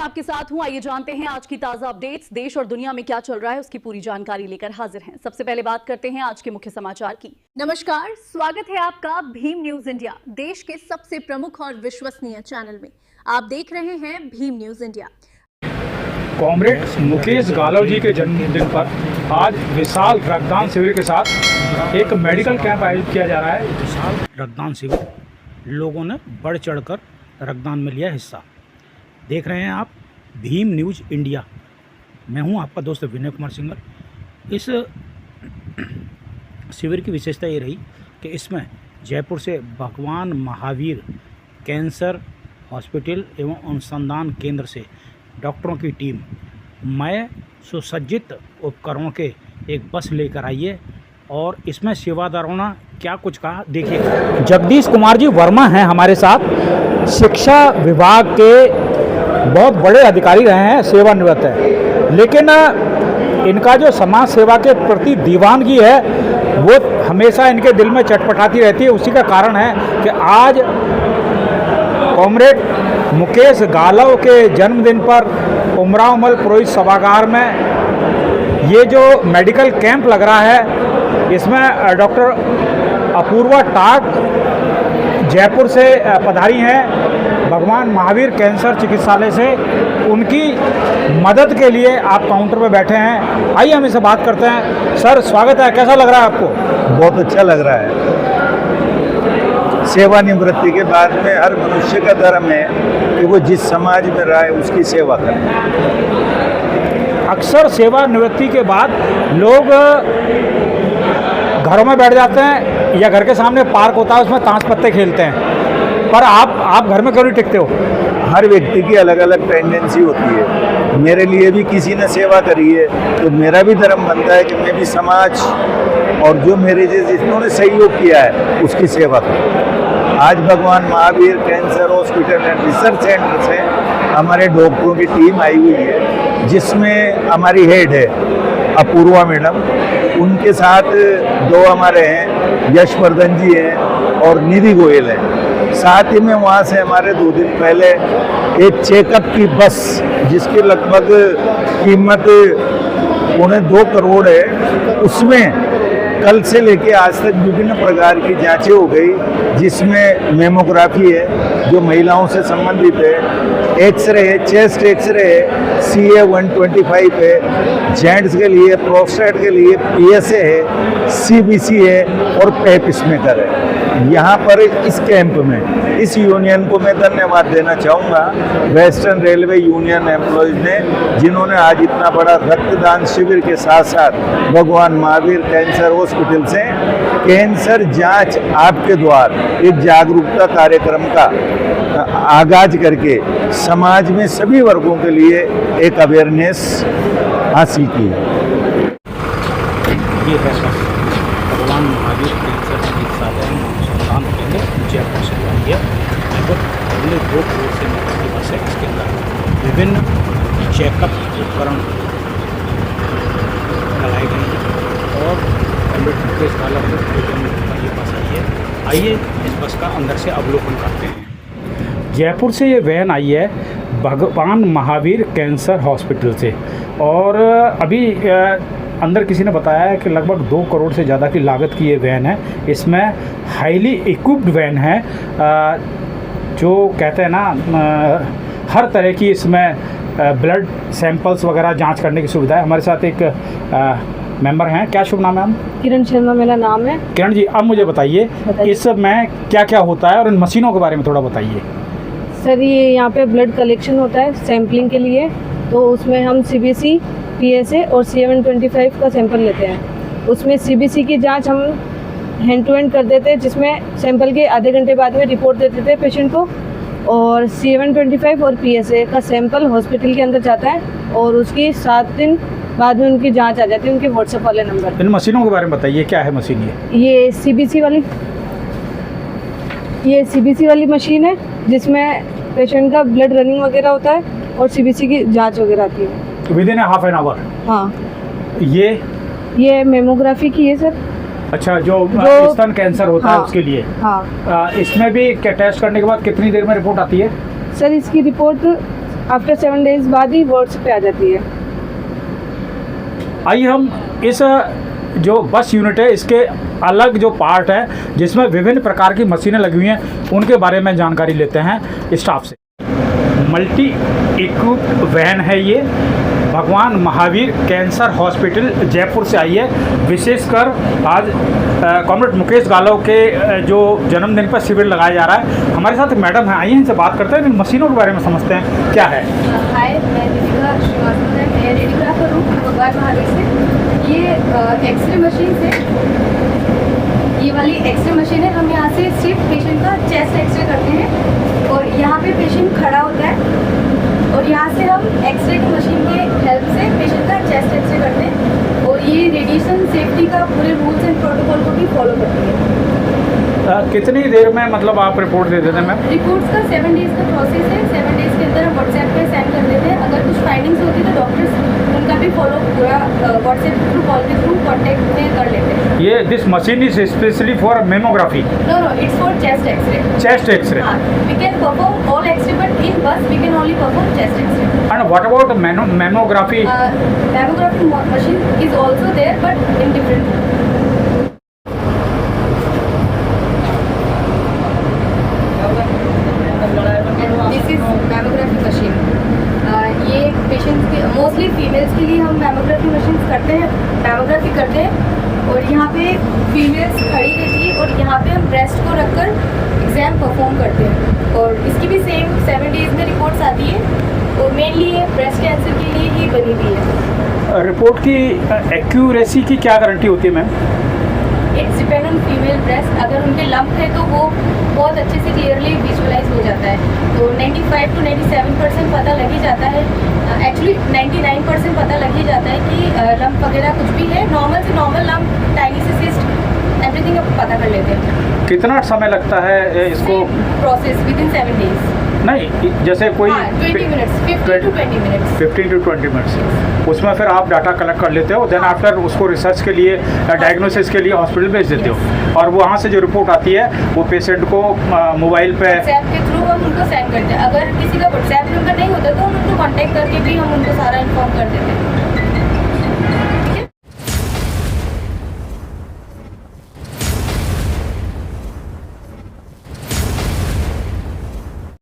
आपके साथ हूं। आइए जानते हैं आज की ताजा अपडेट्स। देश और दुनिया में क्या चल रहा है उसकी पूरी जानकारी लेकर हाजिर हैं। सबसे पहले बात करते हैं आज के मुख्य समाचार की। नमस्कार, स्वागत है आपका भीम न्यूज इंडिया, देश के सबसे प्रमुख और विश्वसनीय चैनल में। आप देख रहे हैं Bhim news India. Comrade Mukesh Galav ji के जन्मदिन पर आज विशाल रक्तदान शिविर के साथ एक मेडिकल कैंप आयोजित किया जा रहा है। विशाल रक्तदान शिविर, लोगों ने बढ़ चढ़कर रक्तदान में लिया हिस्सा। देख रहे हैं आप भीम न्यूज इंडिया। मैं हूं आपका दोस्त विनय कुमार सिंगल। इस शिविर की विशेषता ये रही कि इसमें जयपुर से भगवान महावीर कैंसर हॉस्पिटल एवं अनुसंधान केंद्र से डॉक्टरों की टीम मय सुसज्जित उपकरणों के एक बस लेकर आई है और इसमें सेवादारों ने क्या कुछ कहा देखिए। जगदीश कुमार जी वर्मा हैं हमारे साथ, शिक्षा विभाग के बहुत बड़े अधिकारी रहे हैं, सेवानिवृत्त है, लेकिन इनका जो समाज सेवा के प्रति दीवानगी है वो हमेशा इनके दिल में चटपटाती रहती है। उसी का कारण है कि आज कॉमरेड मुकेश गालव के जन्मदिन पर उमराव मल पुरोहित सभागार में ये जो मेडिकल कैंप लग रहा है, इसमें डॉक्टर अपूर्वा टाक जयपुर से पधारी हैं, भगवान महावीर कैंसर चिकित्सालय से। उनकी मदद के लिए आप काउंटर पर बैठे हैं। आइए हम इसे बात करते हैं। सर स्वागत है, कैसा लग रहा है आपको? बहुत अच्छा लग रहा है। सेवानिवृत्ति के बाद में हर मनुष्य का धर्म है कि वो जिस समाज में रहा है उसकी सेवा करे। अक्सर सेवानिवृत्ति के बाद लोग घरों में बैठ जाते हैं या घर के सामने पार्क होता है उसमें ताश पत्ते खेलते हैं, पर आप घर में क्यों नहीं टिकते हो? हर व्यक्ति की अलग अलग टेंडेंसी होती है। मेरे लिए भी किसी ने सेवा करी है तो मेरा भी धर्म बनता है कि मैं भी समाज और जो मेरे जिन्होंने सहयोग किया है उसकी सेवा करूँ। आज भगवान Mahavir cancer hospital and research centre से हमारे डॉक्टरों की टीम आई हुई है, जिसमें हमारी हेड है अपूर्वा मैडम, उनके साथ दो हमारे हैं यशवर्धन जी हैं और निधि गोयल है। साथ ही में वहाँ से हमारे 2 दिन पहले एक चेकअप की बस जिसकी लगभग कीमत 2.25 करोड़ है, उसमें कल से लेके आज तक विभिन्न प्रकार की जांचें हो गई, जिसमें मेमोग्राफी है जो महिलाओं से संबंधित है, एक्सरे है, चेस्ट एक्सरे है, CA 125 है, जेंट्स के लिए, प्रोस्टेट के लिए PSA है, CBC है और पेसमेकर है। यहाँ पर इस कैंप में इस यूनियन को मैं धन्यवाद देना चाहूँगा, वेस्टर्न रेलवे यूनियन एम्प्लॉयज़ ने, जिन्होंने आज इतना बड़ा रक्तदान शिविर के साथ साथ भगवान महावीर कैंसर हॉस्पिटल से कैंसर जांच आपके द्वार एक जागरूकता कार्यक्रम का आगाज करके समाज में सभी वर्गों के लिए एक अवेयरनेस हासिल की। ये है भगवान महावीर कैंसर चिकित्सालय अनुसंधान केंद्र जयपुर से आई है। लगभग अगले 2 करोड़ से की बस है। इसके अंदर विभिन्न चेकअप उपकरण लगाए गए हैं और मुकेश गालव ये बस आई है। आइए इस बस का अंदर से अवलोकन करते हैं। जयपुर से ये वैन आई है भगवान महावीर कैंसर हॉस्पिटल से, और अभी अंदर किसी ने बताया है कि लगभग 2 करोड़ से ज़्यादा की लागत की ये वैन है। इसमें हाईली इक्विप्ड वैन है, जो कहते हैं ना हर तरह की इसमें ब्लड सैंपल्स वगैरह जांच करने की सुविधा है। हमारे साथ एक मेंबर हैं, क्या शुभ नाम है? किरण शर्मा मेरा नाम है। किरण जी, अब मुझे बताइए इसमें क्या क्या होता है और इन मशीनों के बारे में थोड़ा बताइए। सर, ये यहाँ पे ब्लड कलेक्शन होता है सैम्पलिंग के लिए, तो उसमें हम CBC, PSA और CA 125 का सैंपल लेते हैं। उसमें CBC की जांच हम हैंड टू हैंड कर देते हैं, जिसमें सैंपल के आधे घंटे बाद में रिपोर्ट दे देते हैं पेशेंट को, और CA 125 और PSA का सैंपल हॉस्पिटल के अंदर जाता है और उसकी 7 दिन बाद में उनकी जांच आ जाती है उनके व्हाट्सएप वाले नंबर। इन मशीनों के बारे में बताइए, क्या है मशीन? ये CBC वाली मशीन है, जिसमें पेशेंट का ब्लड रनिंग वगैरह होता है और CBC की जांच वगैरह आती है विदिन हाफ एन आवर। हाँ, ये मेमोग्राफी की है सर। अच्छा, जो स्तन कैंसर होता है उसके लिए। हाँ। इसमें भी टेस्ट करने के बाद कितनी देर में रिपोर्ट आती है? सर, इसकी रिपोर्ट आफ्टर 7 डेज बाद ही वर्ड्स पे आ जाती है। आइए हम इस जो बस यूनिट है इसके अलग जो पार्ट है जिसमें विभिन्न प्रकार की मशीनें लगी हुई हैं उनके बारे में जानकारी लेते हैं स्टाफ से। मल्टी इक्विप वैन है ये, भगवान महावीर कैंसर हॉस्पिटल जयपुर से आई है। विशेषकर आज कॉमरेड मुकेश गालव के जो जन्मदिन पर शिविर लगाया जा रहा है। हमारे साथ मैडम हैं, आइए इनसे बात करते हैं, इन मशीनों के बारे में समझते हैं क्या है। हाय, मैं दीपिका श्रीवास्तव है, मैं रेडियोग्राफर हूँ भगवान महावीर से। ये एक्सरे मशीन से, ये वाली एक्सरे मशीन है। हम यहाँ से सिर्फ पेशेंट का चेस्ट एक्सरे करते हैं और यहाँ पे पेशेंट खड़ा होता है और यहाँ से हम एक्सरे की मशीन के हेल्प से पेशेंट का चेस्ट एक्सरे करते हैं और ये रेडिएशन सेफ्टी का पूरे रूल्स एंड प्रोटोकॉल को भी फॉलो करती है। कितनी देर में मतलब आप रिपोर्ट दे देते हैं मैम? रिपोर्ट्स का 7 डेज़ का प्रोसेस है। 7 डेज़ के अंदर हम व्हाट्सएप पे सेंड कर देते हैं। अगर कुछ फाइंडिंग्स होती है तो डॉक्टर्स उनका भी फॉलो पूरा व्हाट्सएप के थ्रू, कॉल के थ्रू कॉन्टैक्ट में कर लेते हैं। ये this machine is specially for mammography? No, it's for chest x ray. Chest x ray? हाँ, we can perform all x ray but in bus we can only perform chest x ray. And what about mammography? Mammography machine is also there but in different. This is mammography machine. ये patients के mostly females के लिए हम mammography machine करते हैं, mammography करते हैं और यहाँ पे फीमेल्स खड़ी रहती है और यहाँ पे हम ब्रेस्ट को रखकर एग्ज़ाम परफॉर्म करते हैं और इसकी भी सेम 7 डेज़ में रिपोर्ट्स आती है और मेनली ये ब्रेस्ट कैंसर के लिए ही बनी हुई है। रिपोर्ट की एक्यूरेसी की क्या गारंटी होती है ma'am? It's depend on female breast. अगर उनके लंप है तो वो बहुत अच्छे से क्लियरली विजुअलाइज हो जाता है, तो 95 to 97% पता लग ही जाता है। एक्चुअली 99% पता लग ही जाता है कि लंप वगैरह कुछ भी है। नॉर्मल से नॉर्मल लंप, टाइनी से सिस्ट, एवरीथिंग अब पता कर लेते हैं। कितना समय लगता है इसको? Process with in 7 days. नहीं, जैसे कोई 20 minutes, 15 to 20 minutes. 15 to 20 minutes उसमें फिर आप डाटा कलेक्ट कर लेते हो, देन आफ्टर उसको रिसर्च के लिए, डायग्नोसिस के लिए हॉस्पिटल भेज देते हो और वहाँ से जो रिपोर्ट आती है वो पेशेंट को मोबाइल पे व्हाट्सएप के थ्रू हम उनको सेंड करते हैं। अगर किसी का व्हाट्सएप नंबर नहीं होता तो हम उनको कांटेक्ट करके भी हम उनको सारा इन्फॉर्म कर देते हैं।